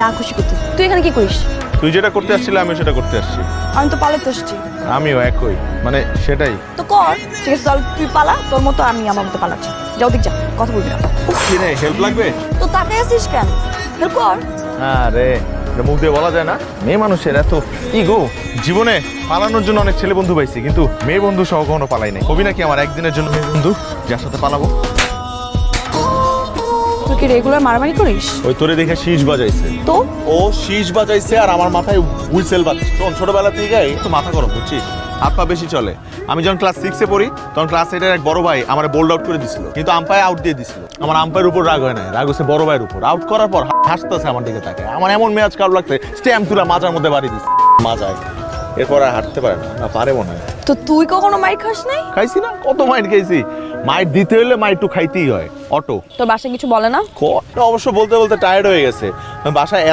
না খুশি করতে। তুই এখানে কি করিস? তুই যেটা করতে আসছিলি আমি সেটা করতে আসছি। আমি তো পালাতে এসেছি। আমিও একই, মানে সেটাই। তো কর, ঠিক আছে, চল তুই পালা, তোর মতো আমি আমার মতো পালাচ্ছি। যাও দিক যা, কথা বলবি না। কি রে, হেল্প লাগবে? তো তাকাই আছিস কেন? হেল্প কর। আরে এটা মুখ দিয়ে বলা যায় না, মেয়ে মানুষের এত ইগো। জীবনে পালানোর জন্য অনেক ছেলে বন্ধু পাইছি, কিন্তু মেয়ে বন্ধু সহ কখনো পালাই নাই। হবি নাকি আমার একদিনের জন্য মেয়ে বন্ধু, যার সাথে পালাবো? তুই কি রেগুলার মারামারি করিস? ওই তোরে দেখে শীষ বাজাইছে। তো ও শীষ বাজাইছে আর আমার মাথায় হুইসেল বাজছে। তখন ছোটবেলা থেকে একটু মাথা গরম, বুঝছিস, হাত পা বেশি চলে। আমি যখন ক্লাস 6-এ পড়ি তখন ক্লাস 8-এর এক বড় ভাই আমার বোল্ড আউট করে দিছিল, কিন্তু আম্পায়ার আউট দিয়ে দিছিল। আমার আম্পায়ার উপর রাগ হয় না, রাগ হচ্ছে বড় ভাইয়ের উপর। আউট করার পর হাসতেছে আমার দিকে তাকে। আমার এমন মেয়াজ খারাপ লাগছে, স্ট্যাম্প তুলে মাজার মধ্যে বাড়ি দিচ্ছে মাজায়। এরপর আর হাঁটতে পারে না, পারে মনে হয়। তো তুই কখনো মাইর খাস নাই? খাইছি না, কত মাইট খাইছি। মাইট দিতে হলে মাইট একটু খাইতেই হয়। অটো তোর বাসায় কিছু বলে না? অবশ্য বলতে বলতে টায়ার্ড হয়ে গেছে বাসায়।